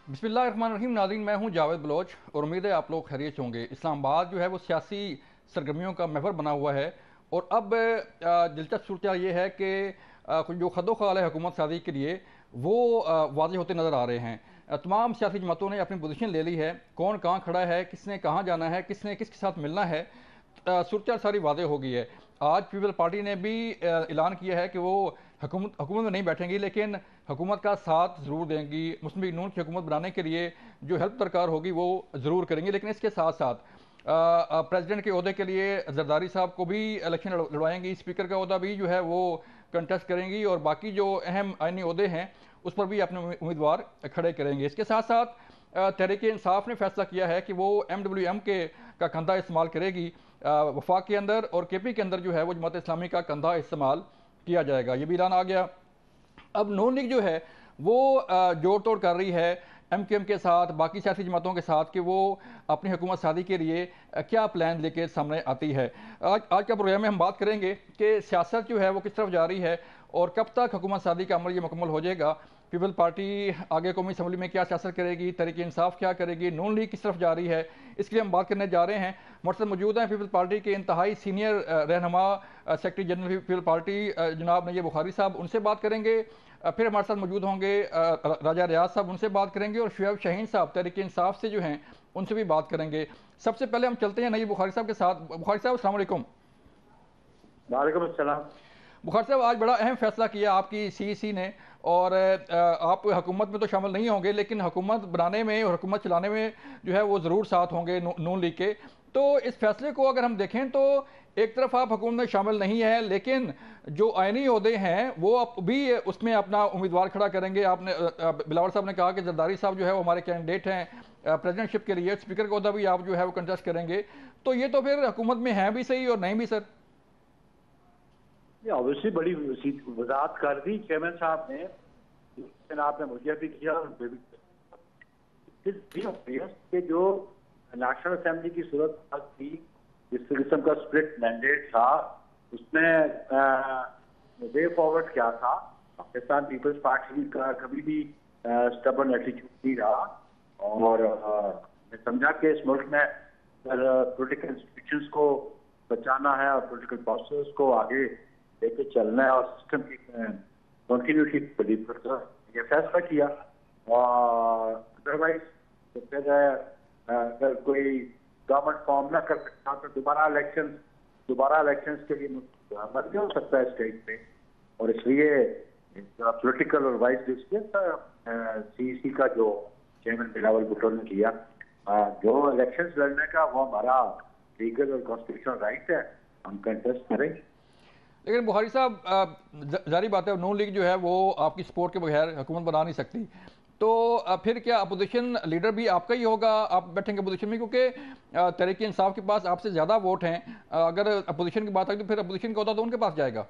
बिस्मिल्लाहिर्रहमानिर्रहीम। नाज़रीन, मैं हूं जावेद बलोच और उम्मीद है आप लोग खैरियत होंगे। इस्लामाबाद जो है वो सियासी सरगर्मियों का महवर बना हुआ है और अब दिलचस्प सूरत ये है कि जो खदोखाल है हुकूमत साजी के लिए वो वाज़ेह होते नज़र आ रहे हैं। तमाम सियासी जमातों ने अपनी पोजीशन ले ली है, कौन कहाँ खड़ा है, किसने कहाँ जाना है, किसने किसके साथ मिलना है, सूरत सारी वाज़ेह हो गई है। आज पीपल पार्टी ने भी ऐलान किया है कि वो हुकूमत में नहीं बैठेंगी, लेकिन हुकूमत का साथ ज़रूर देंगी। मुस्लिम लीग नून की हुकूमत बनाने के लिए जो हेल्प दरकार होगी वो ज़रूर करेंगी। लेकिन इसके साथ साथ प्रेसिडेंट के अहदे के लिए जरदारी साहब को भी इलेक्शन लड़वाएंगी, स्पीकर का अहदा भी जो है वो कंटेस्ट करेंगी और बाकी जो अहम आइनी अहदे हैं उस पर भी अपने उम्मीदवार खड़े करेंगे। इसके साथ साथ तहरीक इंसाफ ने फैसला किया है कि वो MWM के का कंधा इस्तेमाल करेगी वफाक के अंदर, और KP के अंदर जो है वो जमात इस्लामी का कंधा इस्तेमाल किया जाएगा। ये भी ऐलान आ गया। अब नून लीग जो है वो जोड़ तोड़ कर रही है MQM के साथ, बाकी सियासी जमातों के साथ कि वो अपनी हुकूमत सादी के लिए क्या प्लान लेके सामने आती है। आज का प्रोग्राम में हम बात करेंगे कि सियासत जो है वो किस तरफ जा रही है और कब तक हुकूमत सादी का अमल ये मुकम्मल हो जाएगा। पीपल पार्टी आगे कौमी असम्बली में क्या सियासत करेगी, तहरीक इंसाफ क्या करेगी, नून लीग किस तरफ जा रही है, इसके लिए हम बात करने जा रहे हैं। मौजूद मौजूद हैं पीपल पार्टी के इंतहाई सीनियर रहनुमा सेक्रेटरी जनरल पीपल पार्टी जनाब नैयब बुखारी साहब, उनसे बात करेंगे। फिर हमारे साथ मौजूद होंगे राजा रियाज साहब, उनसे बात करेंगे, और शुएब शाहीन साहब तहरीक इंसाफ से जो हैं उनसे भी बात करेंगे। सबसे पहले हम चलते हैं नैयब बुखारी साहब के साथ। बुखारी साहब अस्सलाम वालेकुम। वालेकुम अस्सलाम। बुखारी साहब, आज बड़ा अहम फैसला किया आपकी CEC ने, और आप हुकूमत में तो शामिल नहीं होंगे लेकिन हुकूमत बनाने में और हुकूमत चलाने में जो है वो ज़रूर साथ होंगे नून लीग के। तो इस फैसले को अगर हम देखें तो एक तरफ आप हुकूमत में शामिल नहीं है, लेकिन जो आइनी ओहदे हैं वो आप भी उसमें अपना उम्मीदवार खड़ा करेंगे। आपने बिलावल साहब ने कहा कि जरदारी साहब जो है वो हमारे कैंडिडेट हैं प्रेसिडेंटशिप के लिए, स्पीकर का ओहदा भी आप जो है वो कंटेस्ट करेंगे। तो ये तो फिर हुकूमत में है भी सही और नहीं भी सर। ऑब्वियसली बड़ी वजाहत कर दी चेयरमैन साहब ने, आपने मुझे भी किया कि जो नेशनल असेंबली की सूरत थी, जिस किस्म का स्प्लिट मैंडेट था, उसमें वे फॉरवर्ड क्या था। पाकिस्तान पीपल्स पार्टी का कभी भी स्टबर्न एटीट्यूड नहीं रहा, और मैं समझा कि इस मुल्क में पॉलिटिकल इंस्टीट्यूशंस को बचाना है और पॉलिटिकल प्रोसेस को आगे लेके चलना है और सिस्टम की कंटिन्यूटी बिलीव करता है, ये फैसला किया। और अदरवाइज तो फिर अगर कोई गवर्नमेंट फॉर्म ना कर सकता तो दोबारा इलेक्शन के लिए मत हो सकता है स्टेज पे, और इसलिए पॉलिटिकल और वाइस CEC का जो चेयरमैन बिलावल भुट्टो ने किया, जो इलेक्शंस लड़ने का वो हमारा लीगल और कॉन्स्टिट्यूशनल राइट है, हम कंटेस्ट करेंगे। लेकिन बुखारी साहब, जारी बात है नून लीग जो है वो आपकी सपोर्ट के बगैर हुकूमत बना नहीं सकती। तो फिर क्या अपोजिशन लीडर भी आपका ही होगा, आप बैठेंगे अपोजिशन में, क्योंकि तहरीक इंसाफ के पास आपसे ज़्यादा वोट हैं। अगर अपोजिशन की बात आई तो फिर अपोजिशन का होता तो उनके पास जाएगा।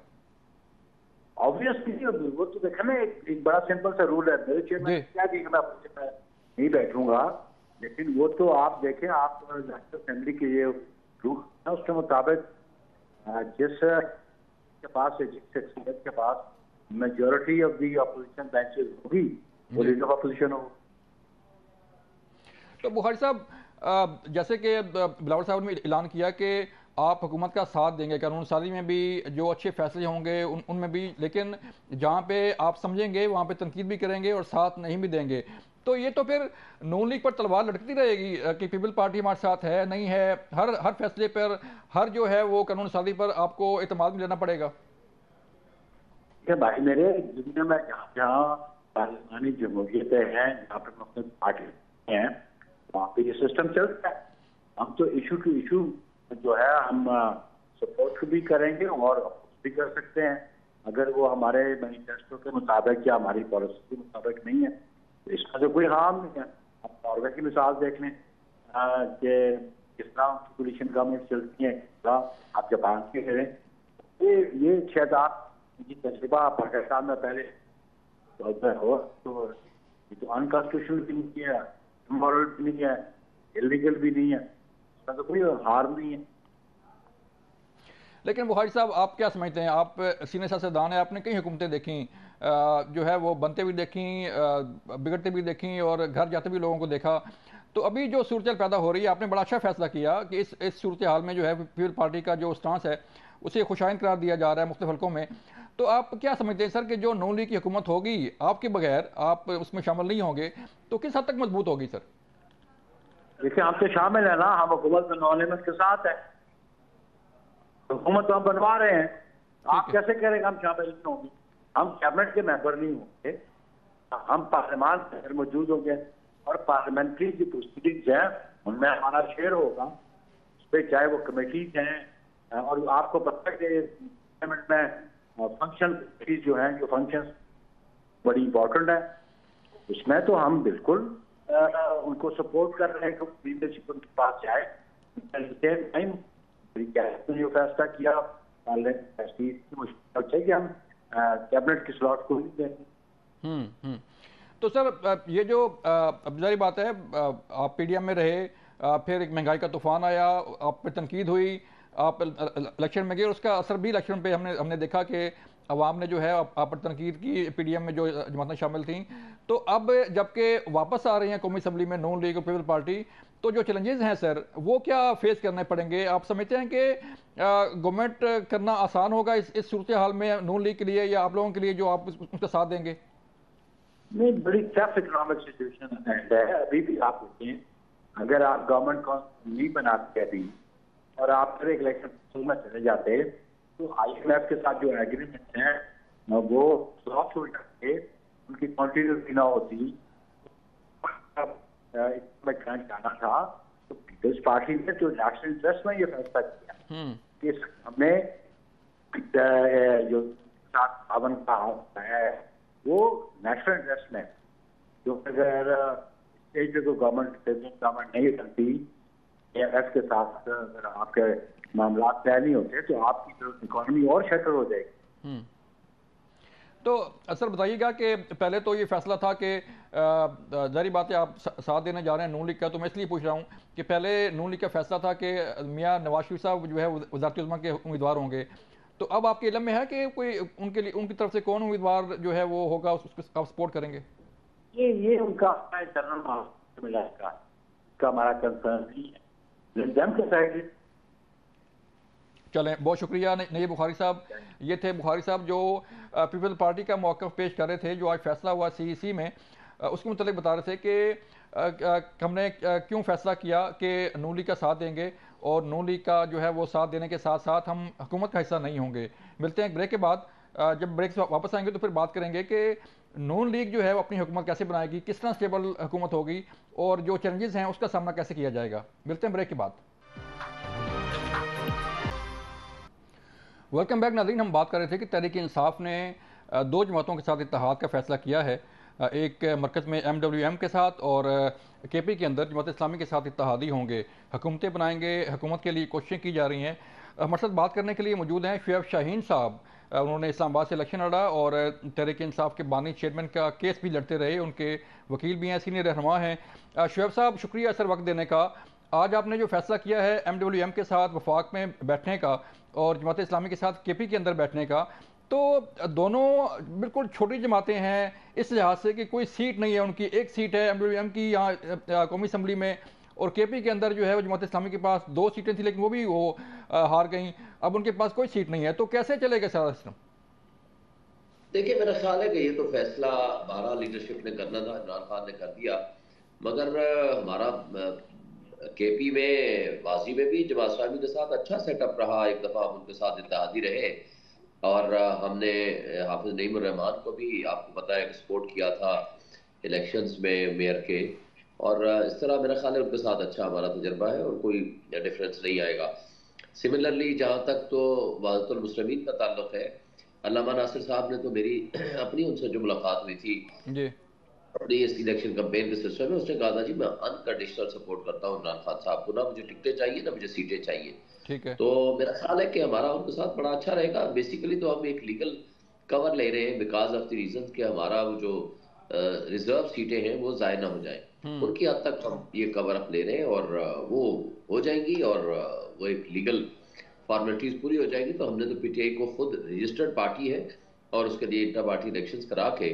ऑब्वियसली वो तो देखा ना, एक बड़ा सिंपल सा रूल है, मेरे चेयरमैन क्या देखना, मैं नहीं बैठूंगा। लेकिन वो तो आप देखें, आप नेशनल असेंबली के ये रूल है, उसके मुताबिक जिस के पास के पास majority of the opposition benches होगी वो लीडर ऑफ अपोजिशन हो। तो बुखारी साहब, जैसे कि बिलावल साहब ने ऐलान किया कि आप हुकूमत का साथ देंगे, कानून साजी में भी जो अच्छे फैसले होंगे उनमें भी, लेकिन जहाँ पे आप समझेंगे वहाँ पे तनकीद भी करेंगे और साथ नहीं भी देंगे। तो ये तो फिर नून लीग पर तलवार लटकती रहेगी कि पीपल पार्टी हमारे साथ है नहीं है, हर फैसले पर, हर जो है वो कानून साजी पर आपको एतमाद में लेना पड़ेगा। भाई मेरे, दुनिया में जहाँ पाकिस्तानी जमहूरियतें हैं, जहाँ पर मुख्तलिफ पार्टी हैं, वहाँ पे ये सिस्टम चलता है। हम तो इशू टू इशू जो है हम सपोर्ट भी करेंगे और भी कर सकते हैं, अगर वो हमारे मैनिफेस्टो के मुताबिक या हमारी पॉलिसी के मुताबिक नहीं है तो इसका तो कोई हार्म नहीं है। आप नॉर्वे की मिसाल देख लें कि किस तरह कोलिशन गवर्नमेंट चलती है, किस तरह आप जापान की करें। ये शायद आप तजुर्बा पाकिस्तान में पहले हो तो ये तो अनकॉन्स्टिट्यूशनल भी नहीं है, इमोरल भी नहीं है, इलीगल भी नहीं है, इसका तो कोई हार्म नहीं है। लेकिन बुखारी साहब, आप क्या समझते हैं, आप सीनियर सियासतदान हैं, आपने कई हुकूमतें देखी, जो है वो बनते भी देखी, बिगड़ते भी देखी और घर जाते भी लोगों को देखा। तो अभी जो सूरत पैदा हो रही है, आपने बड़ा अच्छा फैसला किया कि इस सूरत हाल में जो है पीपल पार्टी का जो स्टांस है उसे खुशाइन करार दिया जा रहा है मुख्तलिफ हल्कों में। तो आप क्या समझते हैं सर कि जो नून लीग की हुकूमत होगी आपके बगैर, आप उसमें शामिल नहीं होंगे, तो किस हद तक मजबूत होगी सर? देखिए, हम तो शामिल है ना, हम हुकूमत में नॉन एलिमेंट के साथ है, हुकूमत तो हम बनवा रहे हैं। आप कैसे करेंगे हम शामिल नहीं होंगे? हम कैबिनेट के मेंबर नहीं होंगे, हम पार्लियामान में मौजूद होंगे और पार्लियामेंट्री जो प्रोसीडिंग्स हैं उनमें हमारा शेयर होगा, उस पर चाहे वो कमेटीज हैं। और आपको पता है कि पार्लियामेंट में फंक्शन जो हैं, जो फंक्शन बड़ी इंपॉर्टेंट है, उसमें तो हम बिल्कुल उनको सपोर्ट कर रहे हैं कि लीडरशिप उनके पास जाए। सेम टाइम जो फैसला किया कि हम कैबिनेट के स्लॉट को ही देंगे। तो सर ये जो अब जारी बात है, आप पीडीएम में रहे, फिर एक महंगाई का तूफान आया, आप पे तनकीद हुई, आप इलेक्शन में गए, उसका असर भी इलेक्शन पे हमने देखा कि अवाम ने जो है आप पर तनकीद की, पीडीएम में जो जमातें शामिल थीं। तो अब जबकि वापस आ रही हैं कौमी असम्बली में नून लीग और पीपल पार्टी, तो जो चैलेंजेस हैं सर वो क्या फेस करने पड़ेंगे? आप समझते हैं कि गवर्नमेंट करना आसान होगा इस सूरत हाल में नून लीग के लिए या आप लोगों के लिए जो आप उसका साथ देंगे? नहीं, बड़ी टफ इकोनॉमिक सिचुएशन है अभी भी। आप देखें, अगर आप गवर्नमेंट को नहीं बनाते अभी और आप फिर इलेक्शन में चले जाते तो IMF के साथ जो एग्रीमेंट है वो सॉफ्ट हो जाते, उनकी कंटिन्यूटी ना होती। मैं कहना चाहना था तो पीपल्स पार्टी ने जो नेशनल इंटरेस्ट में ये फैसला किया कि हमने जो पावन का है वो नेशनल इंटरेस्ट में, जो अगर स्टेट को गवर्नमेंट नहीं करती IMF के साथ, अगर आपके मामला तय नहीं होते तो आपकी जो इकोनॉमी और शटर हो जाएगी। तो सर बताइएगा कि पहले तो ये फैसला था कि जारी बात है आप साथ देने जा रहे हैं नून लीग का, तो मैं इसलिए पूछ रहा हूँ कि पहले नून लीग का फैसला था कि मियाँ नवाज शरीफ साहब जो है वज़ारत उज़्मा के उम्मीदवार होंगे। तो अब आपके इल्म में है कि कोई उनके लिए उनकी तरफ से कौन उम्मीदवार जो है वो होगा, उसको आप सपोर्ट करेंगे? ये उनका इंटरनल मिलेगा, इसका हमारा कंसर्न नहीं है। चलें, बहुत शुक्रिया नईब बुखारी साहब। ये थे बुखारी साहब जो पीपल पार्टी का मौक़िफ़ पेश कर रहे थे जो आज फैसला हुआ CEC में, उसके मुतालिक बता रहे थे कि हमने क्यों फैसला किया कि नून लीग का साथ देंगे और नून लीग का जो है वो साथ देने के साथ साथ हम हुकूमत का हिस्सा नहीं होंगे। मिलते हैं एक ब्रेक के बाद। जब ब्रेक से वापस आएंगे तो फिर बात करेंगे कि नून लीग जो है वो अपनी हुकूमत कैसे बनाएगी, किस तरह स्टेबल हुकूमत होगी और जो चैलेंजेस हैं उसका सामना कैसे किया जाएगा। मिलते हैं ब्रेक के बाद। वेलकम बैक नाज़रीन। हम बात कर रहे थे कि तहरीक इंसाफ ने दो जमातों के साथ इत्तेहाद का फैसला किया है, एक मरकज़ में MWM के साथ और KP के अंदर जमात इस्लामी के साथ इत्तेहादी होंगे, हुकूमतें बनाएंगे, हुकूमत के लिए कोशिशें की जा रही हैं। हमारे साथ बात करने के लिए मौजूद हैं शुएब शाहीन साहब। उन्होंने इस्लामाबाद से इलेक्शन लड़ा और तहरीक इंसाफ के बानी चेयरमैन का केस भी लड़ते रहे, उनके वकील भी हैं, सीनियर रहनुमा हैं। शुएब साहब शुक्रिया सर वक्त देने का। आज आपने जो फैसला किया है MWM के साथ वफाक में बैठने का और जमात इस्लामी के साथ KP के अंदर बैठने का, तो दोनों बिल्कुल छोटी जमातें हैं इस लिहाज से कि कोई सीट नहीं है उनकी। एक सीट है MWM की यहाँ कौमी असम्बली में और KP के अंदर जो है वो जमात इस्लामी के पास 2 सीटें थी लेकिन वो भी हार गई। अब उनके पास कोई सीट नहीं है, तो कैसे चलेगा सारा सिस्टम? देखिए, मेरा ख्याल है कि ये तो फैसला 12 लीडरशिप ने करना था, इमरान खान ने कर दिया, मगर हमारा KP में वाजी में भी जमात इस्लामी के साथ अच्छा सेटअप रहा। एक दफ़ा हम उनके साथ इत्तेहादी रहे और हमने हाफिज नईमुर रहमान को भी आपको पता है कि सपोर्ट किया था इलेक्शंस में मेयर के, और इस तरह मेरा ख्याल है उनके साथ अच्छा हमारा तजर्बा है और कोई डिफरेंस नहीं आएगा। सिमिलरली जहाँ तक तो वहदतुल मुस्लिमीन का ताल्लुक है, अल्लामा नासिर साहब ने तो मेरी अपनी उनसे जो मुलाकात हुई थी जी अपनी इस इलेक्शन कैंपेन के सिलसिले में, उसने कहा था जी मैं अनकंडीशनल सपोर्ट करता हूँ इमरान खान साहब को, ना मुझे टिकटें चाहिए ना मुझे सीटें चाहिए। ठीक है। तो मेरा ख्याल है कि हमारा उनके साथ बड़ा अच्छा रहेगा। बेसिकली तो हम एक लीगल कवर ले रहे हैं बिकॉज ऑफ द रीजन कि हमारा वो जो रिजर्व सीटें हैं वो ज़ाय ना हो जाए, उनकी हद तक हम ये कवर अप ले रहे हैं और वो हो जाएंगी और वो एक लीगल फॉर्मेलिटीज़ पूरी हो जाएगी। तो हमने तो PTI को खुद रजिस्टर्ड पार्टी है और उसके लिए इंटर पार्टी इलेक्शंस करा के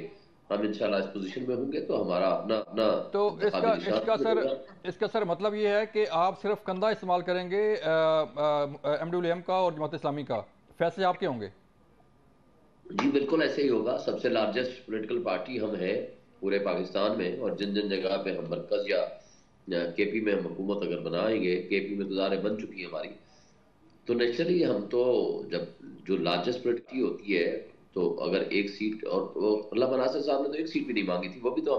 हम इंशाल्लाह इस पोजीशन में होंगे तो हमारा अपना अपना तो इसका इंतखाबी इसका निशान सर मिलेगा। इसका सर मतलब ये है कि आप सिर्फ कंधा इस्तेमाल करेंगे MWM का और जमात इस्लामी का, फैसले आपके होंगे? जी बिल्कुल ऐसे ही होगा। सबसे लार्जेस्ट पॉलिटिकल पार्टी हम हैं पूरे पाकिस्तान में, और जिन जिन जगह पे हम मरकज या केपी में हम हुकूमत अगर बनाएंगे, केपी में तो ज़ाहिर बन चुकी है हमारी, तो नेचुरली हम तो जब जो लार्जेस्ट पार्टी होती है तो अगर एक सीट, और अल्लाह नासिर साहब ने तो एक सीट भी नहीं मांगी थी, वो भी तो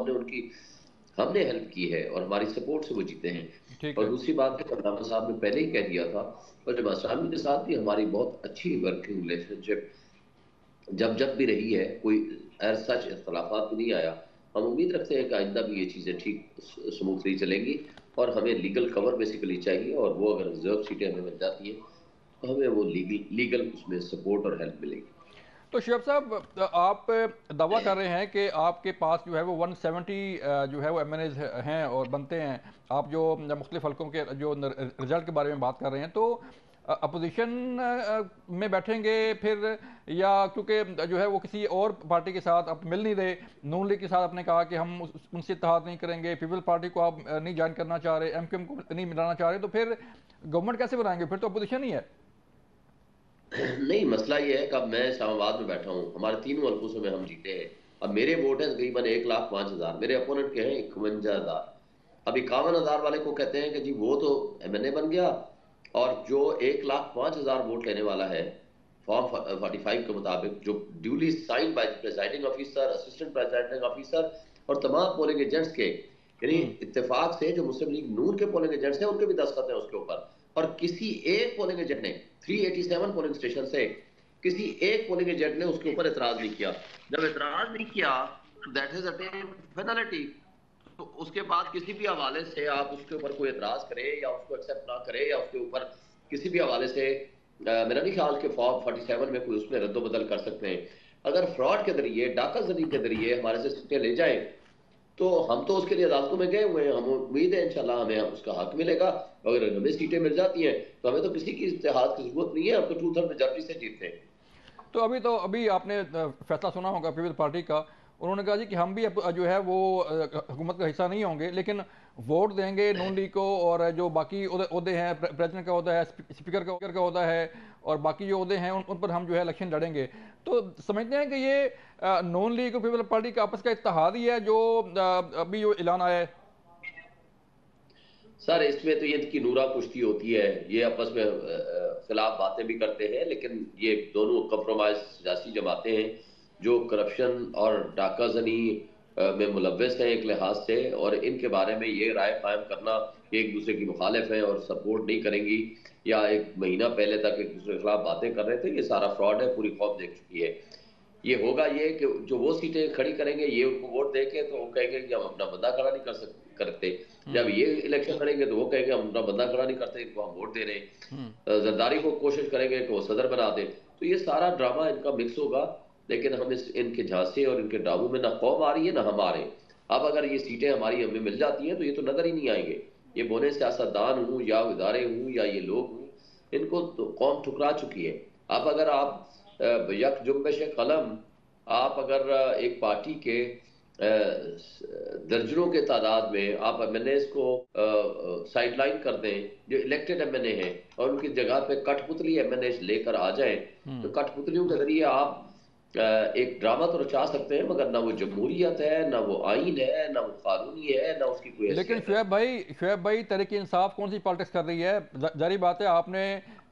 हमने हेल्प की है और हमारी सपोर्ट से वो जीते हैं। ठीक और है। दूसरी बात है, अल्लामा साहब ने पहले ही कह दिया था, और जमात इस्लामी के साथ भी हमारी बहुत अच्छी वर्किंग रिलेशनशिप जब जब भी रही है, कोई एज सच इख्तलाफात भी नहीं आया। हम उम्मीद रखते हैं कि आइंदा भी ये चीज़ें ठीक स्मूथली चलेंगी, और हमें लीगल कवर बेसिकली चाहिए, और वो अगर रिजर्व सीटें हमें मिल जाती हैं तो हमें वो लीगल उसमें सपोर्ट और हेल्प मिलेगी। तो शुएब साहब, आप दावा कर रहे हैं कि आपके पास जो है वो 170 जो है वो MNAs हैं और बनते हैं। आप जो मुख्तलिफ हल्कों के जो रिजल्ट के बारे में बात कर रहे हैं, तो अपोजिशन में बैठेंगे फिर, या क्योंकि जो है वो किसी और पार्टी के साथ आप मिल नहीं रहे, नून लीग के साथ आपने कहा कि हम उनसे इत्तेहाद नहीं करेंगे, पीपल पार्टी को आप नहीं ज्वाइन करना चाह रहे, MQM को नहीं मिलाना चाह रहे, तो फिर गवर्नमेंट कैसे बनाएंगे? फिर तो अपोजिशन ही है। नहीं, मसला ये है कि अब मैं इस्लामाबाद में बैठा हूँ, हमारे तीनों हल्कों से में हम जीते हैं। अब मेरे वोट हैं तकरीबन 1,05,000, मेरे अपोनेंट के हैं 51,000। अब 51,000 वाले को कहते हैं कि जी वो तो MNA बन गया, और जो 1,05,000 वोट लेने वाला है फॉर्म 45 के मुताबिक, जो duly sign by presiding officer, assistant presiding officer और तमाम पोलिंग एजेंट्स के, यानी इत्तेफाक से जो मुस्लिम लीग नून के पोलिंग एजेंट्स हैं उनके भी दस्तखत हैं उसके ऊपर, और किसी एक पोलिंग एजेंट ने 387 पोलिंग स्टेशन से किसी एक पोलिंग एजेंट ने उसके ऊपर एतराज नहीं किया। जब एतराज नहीं किया, दैट इज अ पेनल्टी। तो उसके बाद किसी भी हवाले से आप उसके ऊपर कोई एतराज करें या उसको एक्सेप्ट ना करें, या उसके ऊपर किसी भी हवाले से मेरा नहीं ख्याल कि फॉर्म 47 में कोई उसमें रद्दोबदल कर सकते हैं। अगर फ्रॉड के जरिए, डाका जरी के जरिए हमारे से सीटें ले जाए, तो हम तो उसके लिए अदालतों में गए हुए हैं। हम उम्मीद है इंशाल्लाह हमें उसका हक मिलेगा। अगर हमें सीटें मिल जाती हैं तो हमें तो किसी की इत्तेहाद की जरूरत नहीं है, हम तो 2/3 मेजॉरिटी से जीतते हैं। तो अभी आपने फैसला सुना होगा पीपल्स पार्टी का, उन्होंने कहा जी कि हम भी जो है वो हुकूमत का हिस्सा नहीं होंगे, लेकिन वोट देंगे नून लीग को, और जो बाकी ओहदे हैं, प्रेसिडेंट का ओहदा है, स्पीकर का ओहदा है, और बाकी जो ओहदे हैं उन पर हम जो है इलेक्शन लड़ेंगे। तो समझते हैं कि ये नून लीग और पीपल्स पार्टी का आपस का इत्तेहाद ही है जो अभी जो ऐलान आया है? सर इसमें तो ये की नूरा कुश्ती होती है, ये आपस में खिलाफ बातें भी करते हैं, लेकिन ये दोनों कंप्रोमाइज सियासी जमातें हैं जो करप्शन और डाकाजनी में मुलव्वस हैं एक लिहाज से, और इनके बारे में ये राय कायम करना कि एक दूसरे की मुखालिफ हैं और सपोर्ट नहीं करेंगी, या एक महीना पहले तक एक दूसरे के खिलाफ बातें कर रहे थे, ये सारा फ्रॉड है, पूरी कौम देख चुकी है। ये होगा ये कि जो वो सीटें खड़ी करेंगे, ये उनको वोट देके तो वो कहेंगे कि हम अपना बंदा खड़ा नहीं करते। जब ये इलेक्शन लड़ेंगे तो वो कहेंगे हम अपना बंदा खड़ा नहीं करते, इनको हम वोट दे रहे हैं। जरदारी को कोशिश करेंगे कि वो सदर बना दे। तो ये सारा ड्रामा इनका मिक्स होगा, लेकिन हम इनके झांसे और इनके ड्रामों में ना कौम आ रही है ना हम आ रहे हैं। अब अगर ये सीटें हमारी हमें मिल जाती हैं तो ये तो नजर ही नहीं आएंगे। ये बोने सियासतदान हूँ या इदारे हूँ या ये लोग हूँ, इनको तो कौम ठुकरा चुकी है। अब अगर आप यक जुम्बिश कलम, आप अगर एक पार्टी के दर्जनों के तादाद में आप MNAs को साइडलाइन कर दें जो इलेक्टेड MNA हैं, और उनकी जगह पे कठपुतली MNAs लेकर आ जाएं, तो कठपुतलियों के जरिए आप एक ड्रामा तो रचा सकते हैं, मगर ना वो जमहूरियत है, ना वो आइन है, ना वो कानूनी है, ना उसकी कोई लेकिन हैसियत है। शुएब भाई, तहरीक इंसाफ कौन सी पॉलिटिक्स कर रही है? जारी बात है, आपने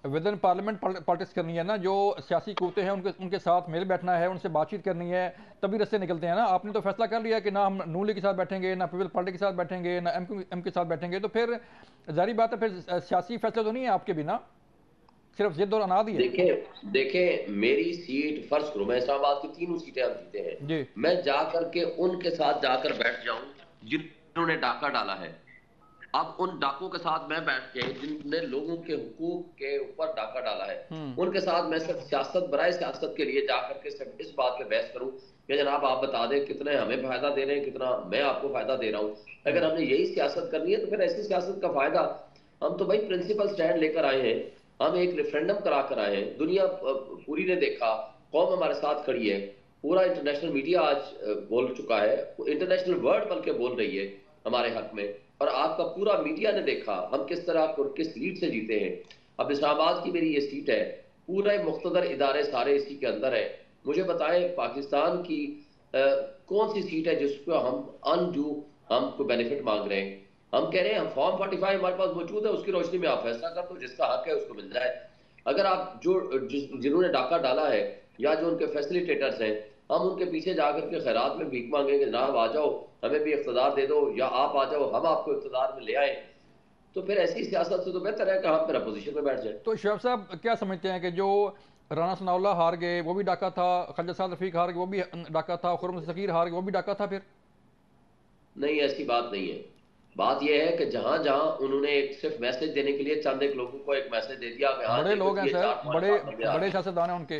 विद इन पार्लियामेंट पॉलिटिक्स करनी है ना, जो सियासी कुत्ते हैं उनके साथ मिल बैठना है, उनसे बातचीत करनी है, तभी रस्ते निकलते हैं ना। आपने तो फैसला कर लिया कि ना हम नून लीग के साथ बैठेंगे, ना पीपल पार्टी के साथ बैठेंगे, ना MQM के साथ बैठेंगे, तो फिर जारी बात है फिर सियासी फैसले तो नहीं है आपके बिना, सिर्फ जिद और अनाद ही है। देखें मेरी सीट, फर्ज करो मैं इस्लामाबाद की तीनों सीटें हम जीते हैं, जी। मैं जाकर के उनके साथ जाकर बैठ जाऊं जिन्होंने डाका डाला है। अब उन डाकों के साथ मैं बैठ के, जिनने लोगों के हुकूक के ऊपर डाका डाला है, उनके साथ मैं सिर्फ सियासत बराए सियासत के लिए जाकर के सिर्फ इस बात पे बहस करूं कि जनाब आप बता दें कितने हमें फायदा दे रहे हैं, कितना मैं आपको फायदा दे रहा हूं। अगर हमने यही सियासत करनी है तो फिर ऐसी सियासत का फायदा, हम तो भाई प्रिंसिपल स्टैंड लेकर आए हैं, हम एक रेफरेंडम करा कर आए हैं, दुनिया पूरी ने देखा, कौम हमारे साथ खड़ी है, पूरा इंटरनेशनल मीडिया आज बोल चुका है, इंटरनेशनल वर्ल्ड बल्कि बोल रही है हमारे हक में, और आपका पूरा मीडिया ने देखा हम किस तरह और किस लीड से जीते हैं। अब इस्लामाबाद की मेरी ये सीट है, पूरे मुख्तदर इदारे सारे इसी के अंदर है। मुझे बताएं पाकिस्तान की कौन सी सीट है जिसको हम अनडू हम कोई बेनिफिट मांग रहे हैं? हम कह रहे हैं हम फॉर्म 45 हमारे पास मौजूद है, उसकी रोशनी में आप फैसला कर दो, जिसका हक है उसको मिल जाए। अगर आप जिन्होंने डाका डाला है या जो उनके फैसिलिटेटर्स हैं, हम उनके पीछे जाकर के खैरात में भीख मांगेंगे, जनाब आ जाओ हमें भी इख्तिदार दे दो, या आप आ जाओ हम आपको इख्तिदार में ले आए, तो फिर ऐसी सियासत से तो बेहतर है कि हम फिर अपोजिशन में बैठ जाए। तो शोएब साहब क्या समझते हैं कि जो राना सनाउल्लाह हार गए वो भी डाका था, ख्वाजा साद रफीक हार गए वो भी डाका था, खुर्रम सकीर हार गए वो भी डाका था? फिर नहीं, ऐसी बात नहीं है। बात यह है कि जहां जहां उन्होंने एक सिर्फ मैसेज देने के लिए चंद एक लोगों को एक मैसेज दे दिया कि हाँ बड़े लोग हैं सर, बड़े बड़े सियासतदान हैं उनके।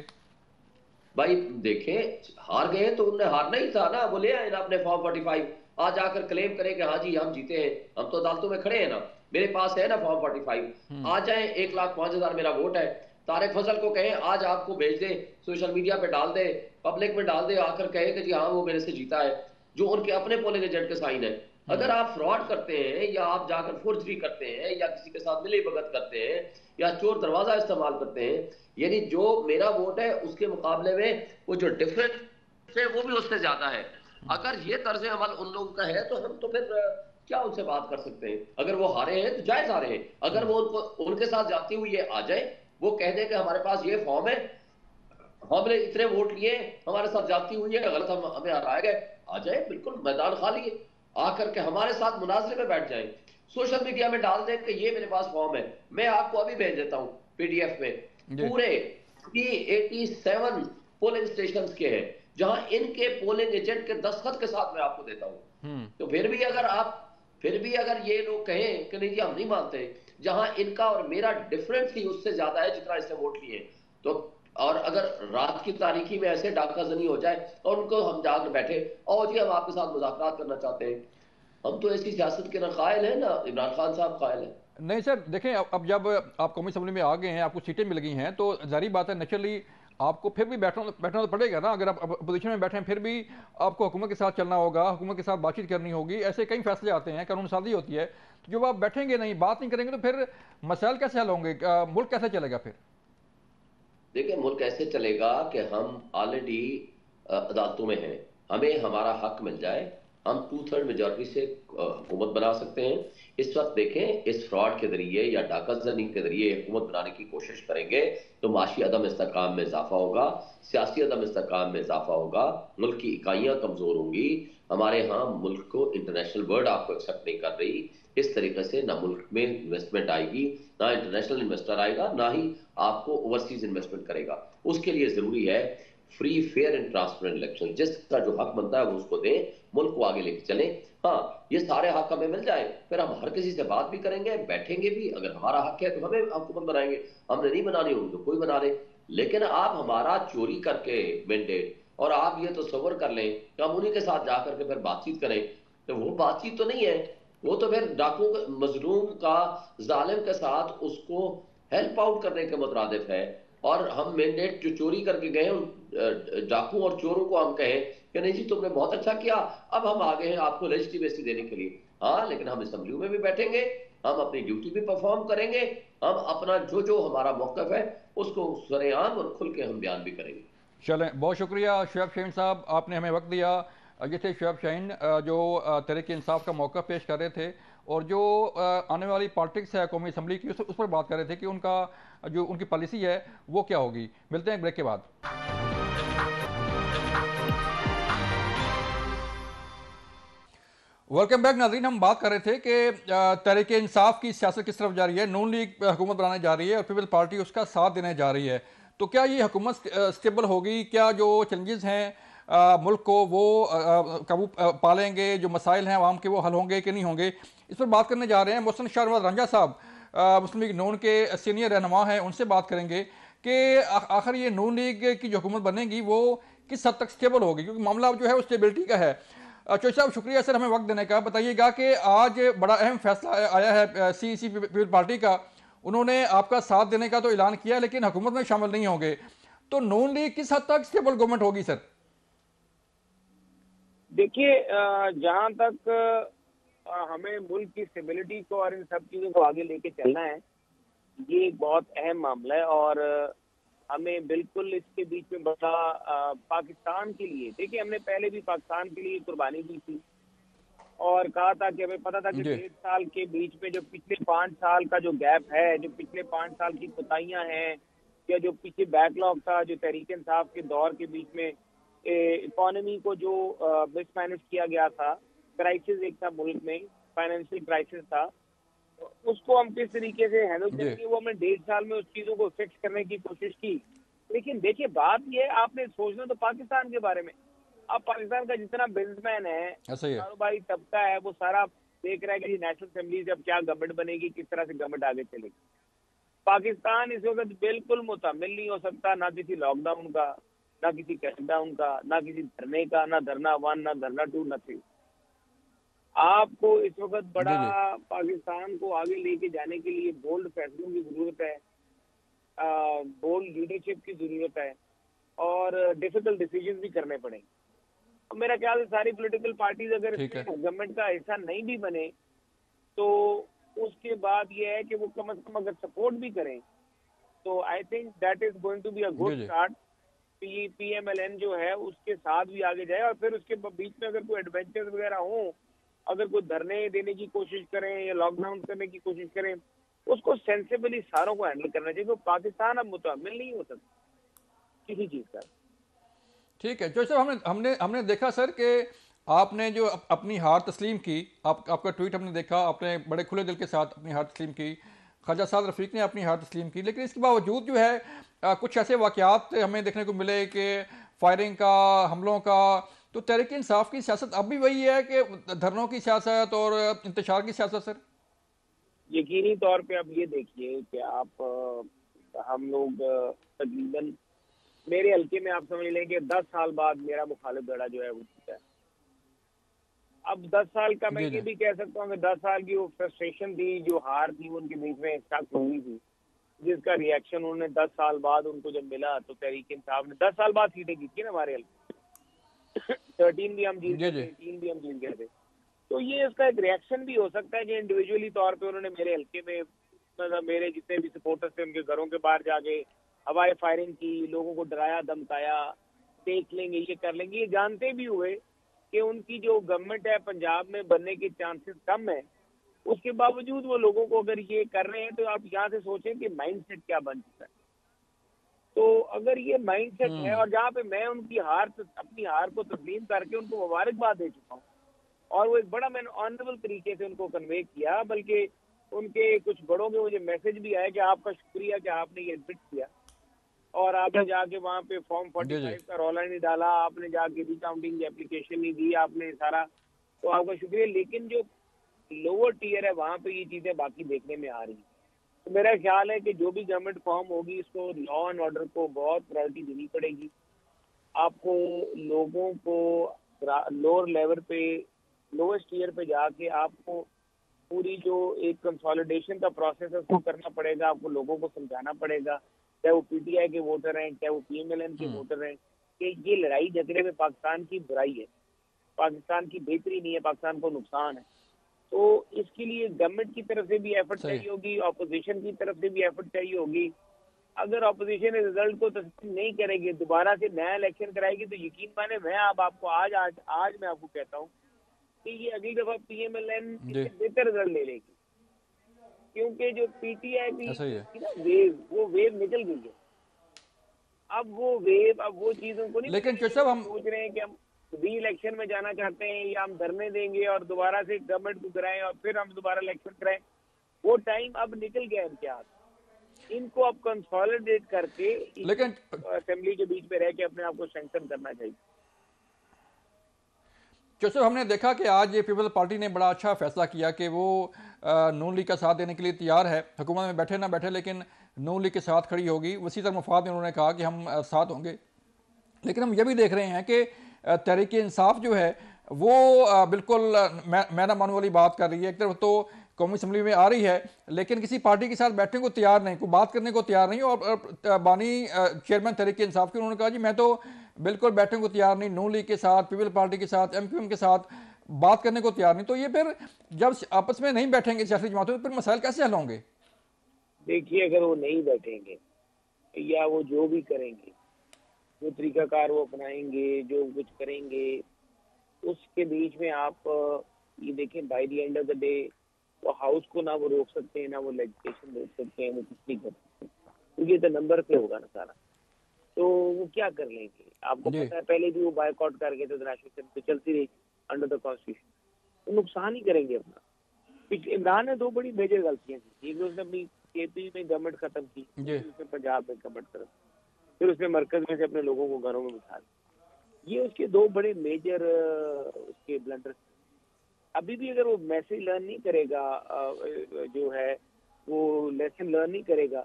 भाई देखें, हार गए तो उन्हें हारना ही था ना, वो ले आए ना अपने फॉर्म 45, आज आकर क्लेम करें कि हाँ जी हम जीते हैं, हम तो अदालतों में खड़े हैं ना, मेरे पास है ना फॉर्म 45, आ जाए 1,05,000 मेरा वोट है। तारिक फजल को कहें आज आपको भेज दे, सोशल मीडिया पे डाल दे, पब्लिक में डाल दे, आकर कहे कि जी हाँ वो मेरे से जीता है, जो उनके अपने पोलिंग एजेंट के साइन है। अगर आप फ्रॉड करते हैं या आप जाकर फोर्जरी करते हैं या किसी के साथ मिली भगत करते हैं या चोर दरवाजा इस्तेमाल करते हैं, यानी जो मेरा वोट है उसके मुकाबले में वो जो डिफरेंस है वो भी उससे ज्यादा है, अगर ये तर्ज अमल उन लोगों का है तो हम तो फिर क्या उनसे बात कर सकते हैं? अगर वो हारे हैं तो जायज हारे हैं, अगर वो उनके साथ जाती हुई ये आ जाए, वो कह दे कि हमारे पास ये फॉर्म है, हमने इतने वोट लिए, हमारे साथ जाती हुई है, गलत हम हमें हराए गए, आ जाए बिल्कुल मैदान खाली है, आकर के हमारे साथ मुनाजरे में बैठ जाए, सोशल मीडिया में डाल दें कि ये मेरे पास फॉर्म है, मैं आपको अभी भेज देता हूं पीडीएफ में, पूरे 387 पोलिंग स्टेशन के हैं जहां इनके पोलिंग एजेंट के दस्तखत के साथ मैं आपको देता हूं। तो फिर भी अगर ये लोग कहें कि नहीं जी हम नहीं मानते, जहां इनका और मेरा डिफरेंस ही उससे ज्यादा है जितना इसने वोट लिए, तो और अगर रात की तारीखी में ऐसे डाका जनी हो जाए और उनको हम जाकर बैठे और जी हम आपके साथ मुज़ाकरात करना चाहते हैं, हम तो ऐसी सियासत के ना कायल है ना इमरान खान साहब कायल है। नहीं सर देखें, अब जब आप कौमी असम्बली में आ गए हैं, आपको सीटें मिल गई हैं, तो जारी बात है नेचुरली आपको फिर भी बैठना तो पड़ेगा ना। अगर आप अपोजिशन में बैठे हैं फिर भी आपको हुकूमत के साथ चलना होगा, हुकूमत के साथ बातचीत करनी होगी, ऐसे कई फैसले आते हैं, कानून साजी होती है। तो जब आप बैठेंगे नहीं, बात नहीं करेंगे, तो फिर मसाइल कैसे हल होंगे, मुल्क कैसे चलेगा फिर? देखिए मुल्क ऐसे चलेगा कि हम ऑलरेडी अदालतों में हैं, हमें हमारा हक मिल जाए, हम 2/3 मेजॉरिटी से हुकूमत बना सकते हैं। इस वक्त देखें इस फ्रॉड के जरिए या डाकाजनी के जरिए हुकूमत बनाने की कोशिश करेंगे तो माशी अदम इस्तेकाम में इजाफा होगा, सियासी अदम इस्तेकाम में इजाफा होगा, मुल्क की इकाइयाँ कमज़ोर होंगी। हमारे यहाँ मुल्क को इंटरनेशनल वर्ल्ड आपको एक्सेप्ट नहीं कर रही, इस तरीके से ना मुल्क में इन्वेस्टमेंट आएगी, ना इंटरनेशनल इन्वेस्टर आएगा, ना ही आपको ओवरसीज इन्वेस्टमेंट करेगा। उसके लिए ज़रूरी है free fair and transparent election, जिसका जो हक बनता है वो उसको दें, मुल्क को आगे लेके चलें। हाँ, ये सारे हक हमें मिल जाए फिर हम हर किसी से बात भी करेंगे, बैठेंगे भी, अगर हमारा हक है तो हमें हुकूमत बनाएंगे, हमने नहीं बनानी होगी तो कोई बना ले। लेकिन आप हमारा चोरी करके मैंडेट, और आप ये तस्वर कर लें कि हम उन्हीं के साथ जाकर के फिर बातचीत करें, तो वो बातचीत तो नहीं है, वो तो फिर डाकू मजलूम का जालिम के साथ उसको हेल्प आउट करने के मुतरादिफ है। और हम मैंडेट जो चोरी करके गए उन डाकू और चोरों को हम कहें कि नहीं जी तुमने बहुत अच्छा किया, अब हम आ गए हैं आपको लेजिटिमेसी देने के लिए। हाँ, लेकिन हम असेंबली में भी बैठेंगे, हम अपनी ड्यूटी भी परफॉर्म करेंगे, हम अपना जो जो हमारा मौक़िफ़ है उसको सरेआम और खुल के हम बयान भी करेंगे। चलें, बहुत शुक्रिया शोएब शाहीन साहब, आपने हमें वक्त दिया। ये थे शोएब शाहीन जो तहरीक इंसाफ का मौक़िफ़ पेश कर रहे थे और जो आने वाली पॉलिटिक्स है कौमी असम्बली की उस पर बात कर रहे थे कि उनका जो उनकी पॉलिसी है वो क्या होगी। मिलते हैं ब्रेक के बाद। वेलकम बैक नाज़रीन, हम बात कर रहे थे कि तहरीक इंसाफ की सियासत किस तरफ जा रही है, नून लीग हुकूमत बनाने जा रही है और पीपल्स पार्टी उसका साथ देने जा रही है। तो क्या ये हुकूमत स्टेबल होगी? क्या जो चैलेंजेस हैं मुल्क को वो काबू पालेंगे? जो मसाइल हैं आवाम के वो हल होंगे कि नहीं होंगे? इस पर बात करने जा रहे हैं। मोहसिन शाहनवाज रंजा साहब मुस्लिम लीग नून के सीनियर रहनुमा हैं, उनसे बात करेंगे कि आखिर ये नून लीग की जो हुकूमत बनेगी वो किस हद तक स्टेबल होगी, क्योंकि मामला जो है वो स्टेबिलिटी का है। चौधरी साहब शुक्रिया सर हमें वक्त देने का। बताइएगा कि आज बड़ा अहम फैसला आया है सीईसी पीपल्स पार्टी का, उन्होंने आपका साथ देने का तो ऐलान किया लेकिन हुकूमत में शामिल नहीं होंगे, तो नून लीग किस हद तक स्टेबल गवर्नमेंट होगी सर? देखिए, जहाँ तक हमें मुल्क की स्टेबिलिटी को और इन सब चीज़ों को आगे लेके चलना है, ये एक बहुत अहम मामला है। और हमें बिल्कुल इसके बीच में बड़ा पाकिस्तान के लिए, देखिए हमने पहले भी पाकिस्तान के लिए कुर्बानी दी थी और कहा था कि हमें पता था कि जी 1.5 साल के बीच में जो पिछले 5 साल का जो गैप है, जो पिछले 5 साल की कोताहियां हैं, या जो पीछे बैकलॉग था, जो तहरीक इंसाफ के दौर के बीच में इकोनॉमी को जो मिसमैनेज किया गया था, क्राइसिस एक था मुल्क में, फाइनेंशियल क्राइसिस था, उसको हम किस तरीके से हैंडल जी करेंगे, वो हमने 1.5 साल में उस चीजों को फिक्स करने की कोशिश की। लेकिन देखिए, बात ये है, आपने सोचना तो पाकिस्तान के बारे में। अब पाकिस्तान का जितना बिजनेसमैन है, ऐसा ही है। कारोबारी तबका है, वो सारा देख रहा है कि नेशनल असेंबली जब क्या गवर्नमेंट बनेगी, किस तरह से गवर्नमेंट आगे चलेगी। पाकिस्तान इस वक्त बिल्कुल मुतमिल नहीं हो सकता, ना किसी लॉकडाउन का, ना किसी क्रैकडाउन का, ना किसी धरने का, ना धरना 1, ना धरना 2, नथिंग। आपको इस वक्त बड़ा जी जी पाकिस्तान को आगे लेके जाने के लिए बोल्ड फैसलों की जरूरत है, बोल्ड लीडरशिप की जरूरत है, और डिफिकल्ट डिसीजन भी करने पड़ेंगे। और मेरा ख्याल है सारी पॉलिटिकल पार्टीज अगर ठीक है। इसमें गवर्नमेंट का हिस्सा नहीं भी बने, तो उसके बाद ये है कि वो कम से कम अगर सपोर्ट भी करें, तो I think that is going to be a good G G start. PMLN जो है उसके साथ भी आगे जाए, और फिर उसके बीच में अगर कोई एडवेंचर वगैरह हो, अगर कोई धरने देने की कोशिश करें या लॉकडाउन करने की कोशिश करें, उसको सेंसिबली सारों को हैंडल करना चाहिए, क्योंकि पाकिस्तान अब मुतमिल नहीं हो सकता किसी चीज का। ठीक है। जो सर हमने हमने हमने देखा सर कि आपने जो अपनी हार तस्लीम की, आपका ट्वीट हमने देखा, आपने बड़े खुले दिल के साथ अपनी हार तस्लीम की। ख्वाजा साद रफ़ीक ने अपनी हार तस्लीम की, लेकिन इसके बावजूद जो है कुछ ऐसे वाक़यात हमें देखने को मिले कि फायरिंग का, हमलों का। तो तहरीक इंसाफ की सियासत अब भी वही है कि धरनों की सियासत और इंतशार की सियासत सर? यकीनी तौर पे आप ये देखिए कि आप हम लोग तकरीबन मेरे हल्के में आप समझ लें कि 10 साल बाद मेरा मुखालिफ गढ़ा जो है वो जीता है। अब 10 साल का मैं जी ये जी भी कह सकता हूँ कि 10 साल की वो फ्रस्ट्रेशन थी, जो हार थी उनके बीच में स्टक हुई थी, जिसका रिएक्शन उन्होंने 10 साल बाद उनको जब मिला, तो तहरीक इंसाफ ने 10 साल बाद सीटें जीती ना हमारे हल्के। 13 भी हम जीत जी गए जी थे, 3 भी हम जीत गए थे। तो ये इसका एक रिएक्शन भी हो सकता है कि इंडिविजुअली तौर पे उन्होंने मेरे हल्के में, मतलब मेरे जितने भी सपोर्टर्स थे उनके घरों के बाहर जाके हवाई फायरिंग की, लोगों को डराया धमकाया, देख लेंगे ये कर लेंगे, ये जानते भी हुए कि उनकी जो गवर्नमेंट है पंजाब में बनने के चांसेस कम है। उसके बावजूद वो लोगों को अगर ये कर रहे हैं, तो आप यहाँ से सोचें कि माइंडसेट क्या बन चुका है। तो अगर ये माइंडसेट है, और जहाँ पे मैं उनकी अपनी हार को तस्लीम करके उनको मुबारकबाद दे चुका हूँ, और वो एक बड़ा मैंने ऑनरेबल तरीके से उनको कन्वे किया, बल्कि उनके कुछ बड़ों के मुझे मैसेज भी आया कि आपका शुक्रिया कि आपने ये एडमिट किया, और आपने जाके वहाँ पे फॉर्म जी जी 45 का रौला नहीं डाला, आपने जाके रिकाउंटिंग की एप्लीकेशन नहीं दी, आपने सारा, तो आपका शुक्रिया। लेकिन जो लोअर टियर है, वहाँ पे ये चीजें बाकी देखने में आ रही हैं। तो मेरा ख्याल है कि जो भी गवर्नमेंट फॉर्म होगी, इसको लॉ एंड ऑर्डर को बहुत प्रायोरिटी देनी पड़ेगी। आपको लोगों को लोअर लेवल पे, लोएस्ट ईयर पे जाके आपको पूरी जो एक कंसोलिडेशन का प्रोसेस है उसको करना पड़ेगा। आपको लोगों को समझाना पड़ेगा, चाहे वो PTI के वोटर हैं, चाहे वो PMLN के वोटर हैं, कि ये लड़ाई झगड़े में पाकिस्तान की बुराई है, पाकिस्तान की बेहतरी नहीं है, पाकिस्तान को नुकसान है। तो इसके लिए गवर्नमेंट की तरफ से भी एफर्ट सही। चाहिए होगी, ऑपोजिशन की तरफ से भी एफर्ट चाहिए होगी। अगर ऑपोजिशन रिजल्ट को तस्लीम नहीं करेगी, दोबारा से नया इलेक्शन कराएगी, तो यकीन माने मैं आपको आज मैं आपको कहता हूँ कि ये अगली दफा PMLN जी इससे बेहतर रिजल्ट ले लेगी, क्योंकि जो PTI की ऐसा ही है। ना वेव, वो वेव निकल गई है। अब वो वेव, अब वो चीजों को नहीं, लेकिन जो सब हम सोच रहे हैं कि हम री इलेक्शन में जाना चाहते हैं, या हम धरने देंगे और दोबारा से गवर्नमेंट को कराएं और फिर हम दोबारा इलेक्शन कराएं, वो टाइम अब निकल गया इनके हाथ। इनको अब कंसोलिडेट करके लेकिन असेंबली के बीच में रह के अपने आप को स्ट्रेंथन करना चाहिए। जैसे हमने देखा कि आज ये पीपल्स पार्टी ने बड़ा अच्छा फैसला किया कि वो नून लीग का साथ देने के लिए तैयार है, हुकूमत में बैठे ना बैठे लेकिन नून लीग के साथ खड़ी होगी। वसी तक मफाद में उन्होंने कहा कि हम साथ होंगे। लेकिन हम ये भी देख रहे हैं कि तहरीक इंसाफ जो है वो बिल्कुल मैना मानू वाली बात कर रही है। एक तरफ तो कौमी असम्बली में आ रही है, लेकिन किसी पार्टी के साथ बैठने को तैयार नहीं, कोई बात करने को तैयार नहीं। और बानी चेयरमैन तहरीक इंसाफ के उन्होंने कहा जी मैं तो बिल्कुल बैठने को तैयार नहीं, नून लीग के साथ, पीपल पार्टी के साथ, एमक्यूएम के साथ बात करने को तैयार नहीं, तो ये फिर जब आपस में नहीं बैठेंगे सियासी जमातों तो फिर मसाइल कैसे हल होंगे? देखिए, अगर वो नहीं बैठेंगे या वो जो भी करेंगे, जो तरीकाकार वो अपनाएंगे, जो कुछ करेंगे, उसके बीच में आप ये देखें, by the end of the day वो हाउस को ना वो रोक सकते हैं, ना वो लेजिस्लेशन रोक सकते हैं, वो कुछ नहीं कर सकते, क्योंकि तो नंबर पे होगा ना सारा। तो वो क्या कर लेंगे? आपको पता है पहले भी वो बायकॉट कर गए थे, तो नेशनल तो चलती रही अंडर द कॉन्स्टिट्यूशन, तो नुकसान ही करेंगे अपना। इमरान ने 2 बड़ी मेजर गलतियां की। एक, उसने अपनी केपी में गवर्नमेंट खत्म की, उसने पंजाब में गवर्नमेंट खत्म, फिर उसने मरकज में से अपने लोगों को घरों में बिठा दिया। ये उसके 2 बड़े मेजर उसके ब्लंडर। अभी भी अगर वो मैसेज लर्न नहीं करेगा, जो है वो लेसन लर्न नहीं करेगा,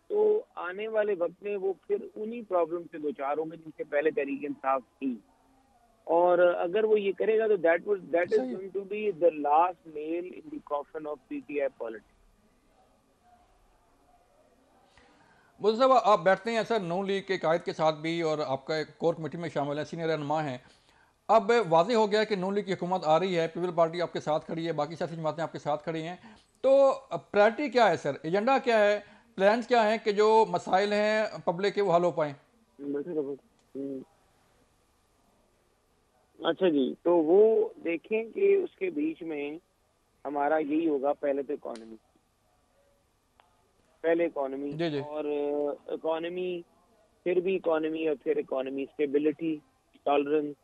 तो आने वाले वक्त में वो फिर उन्हीं प्रॉब्लम से दो चार होंगे जिनसे पहले तहरीक इंसाफ थी। और अगर वो ये करेगा तो that is going to be the last nail in the coffin of PTI politics. मुझे साहब, आप बैठते हैं सर नून लीग के कायद के साथ भी और आपका एक कोर कमेटी में शामिल है, सीनियर रहनुमा हैं। अब वाज़ेह हो गया कि नून लीग की हुकूमत आ रही है, पीपल पार्टी आपके साथ खड़ी है, बाकी सियासी जमातें आपके साथ खड़ी हैं, तो प्रायोरिटी क्या है सर, एजेंडा क्या है, प्लान्स क्या हैं कि जो मसाइल हैं पब्लिक के वो हल हो पाएँ? अच्छा जी, तो वो देखें कि उसके बीच में हमारा यही होगा, पहले तो इकोनॉमी, और इकोनॉमी, फिर भी इकोनॉमी, और फिर इकोनॉमी स्टेबिलिटी, टॉलरेंस,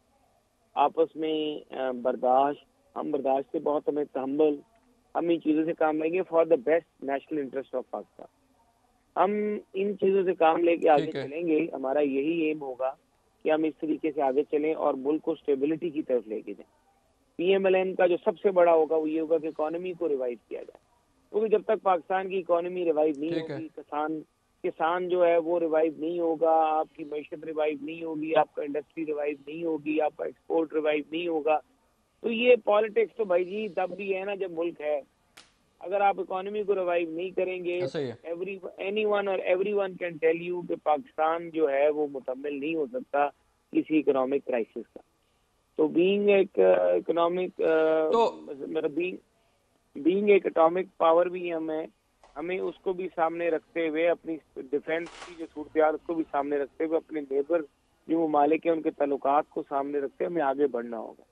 आपस में बर्दाश्त, हम बर्दाश्त से बहुत हमें तहम्मुल, हम इन चीज़ों से काम लेंगे for the best national interest of Pakistan. हम इन चीज़ों से काम लेके आगे चलेंगे, हमारा यही एम होगा कि हम इस तरीके से आगे चलें और मुल्क को स्टेबिलिटी की तरफ लेके जाएं। पीएमएलएन का जो सबसे बड़ा होगा वो ये होगा कि इकोनॉमी को रिवाइव किया जाए, क्योंकि जब तक पाकिस्तान की इकोनॉमी रिवाइव नहीं होगी, किसान जो है वो रिवाइव नहीं होगा, आपकी मैशत रिवाइव नहीं होगी, आपका इंडस्ट्री रिवाइव नहीं होगी, आपका एक्सपोर्ट रिवाइव नहीं होगा, तो ये पॉलिटिक्स तो भाई जी तब भी है ना जब मुल्क है। अगर आप इकोनॉमी को रिवाइव नहीं करेंगे, एवरीवन कैन टेल यू कि पाकिस्तान जो है वो मुकम्मल नहीं हो सकता किसी इकोनॉमिक क्राइसिस का। तो बीइंग एक इकोनॉमिक, बीइंग एक एटॉमिक पावर भी हमें उसको भी सामने रखते हुए, अपनी डिफेंस की जो सूरत उसको भी सामने रखते हुए, अपने नेबर जो ममालिक है उनके ताल्लुकात को सामने रखते हमें आगे बढ़ना होगा।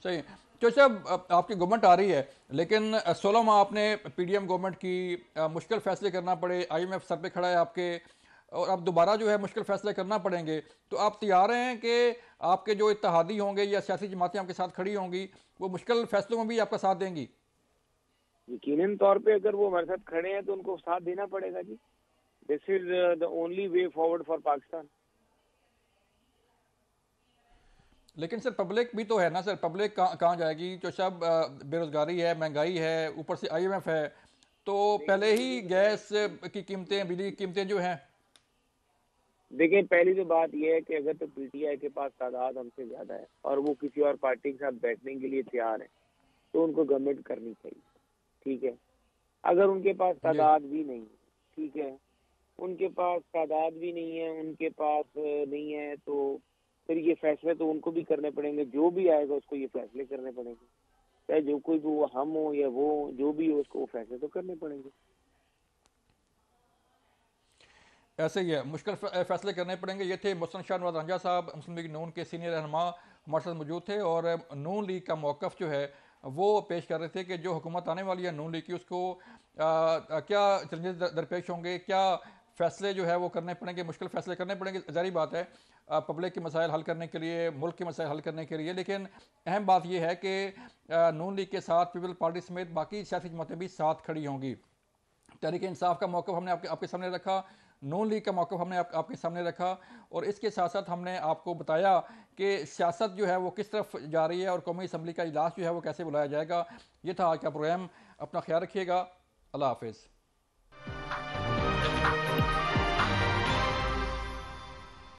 सही। तो साहब, आपकी गवर्नमेंट आ रही है, लेकिन 16 माह आपने पीडीएम गवर्नमेंट की, मुश्किल फैसले करना पड़े, आईएमएफ सर पे खड़ा है आपके, और अब दोबारा जो है मुश्किल फैसले करना पड़ेंगे, तो आप तैयार हैं कि आपके जो इत्तेहादी होंगे या सियासी जमातें आपके साथ खड़ी होंगी वो मुश्किल फैसलों में भी आपका साथ देंगी? यकीनन तौर पे अगर वो हमारे साथ खड़े हैं तो उनको साथ देना पड़ेगा जी। This is the only way forward for Pakistan. लेकिन सर पब्लिक भी तो है ना सर, पब्लिक कहाँ जाएगी? जो सब बेरोजगारी है, महंगाई है, ऊपर से आईएमएफ है, तो पहले ही गैस की कीमतें, बिजली की कीमतें जो हैं। देखिए, पहली तो बात यह है कि अगर तो पीटीआई के पास तादाद हमसे ज्यादा है और वो किसी और पार्टी के साथ बैठने के लिए तैयार है, तो उनको गवर्नमेंट करनी चाहिए, ठीक है। अगर उनके पास तादाद भी नहीं, ठीक है, उनके पास तादाद भी नहीं है, उनके पास नहीं है, तो फिर ये फैसले तो उनको भी करने पड़ेंगे, जो भी आएगा उसको ये फैसले करने पड़ेंगे, चाहे जो कोई भी, वो हम हो या वो, जो भी हो, उसको वो फैसले तो करने पड़ेंगे। ऐसे ही है, मुश्किल फैसले करने पड़ेंगे। ये थे मोहसिन शाह नवाज रंजा साहब, मुस्लिम लीग नून के सीनियर रहनुमा, हमारे साथ मौजूद थे, और नून लीग का मौक़िफ़ जो है वो पेश कर रहे थे कि जो हुकूमत आने वाली है नून लीग की, उसको क्या चैलेंजेस दरपेश होंगे, क्या फ़ैसले जो है वो करने पड़ेंगे, मुश्किल फ़ैसले करने पड़ेंगे। ज़ाहिर बात है पब्लिक के मसाइल हल करने के लिए, मुल्क के मसाइल हल करने के लिए, लेकिन अहम बात यह है कि नून लीग के साथ पीपल पार्टी समेत बाकी सियासी जमातें भी साथ खड़ी होंगी। तहरीक इंसाफ का मौक़िफ़ हमने आपके सामने रखा, नून लीग का मौक़िफ़ हमने आपके सामने रखा, और इसके साथ साथ हमने आपको बताया कि सियासत जो है वो किस तरफ जा रही है और कौमी असम्बली का इजलास जो है वो कैसे बुलाया जाएगा। ये था आज का प्रोग्राम। अपना ख्याल रखिएगा। अल्लाह हाफ़िज़।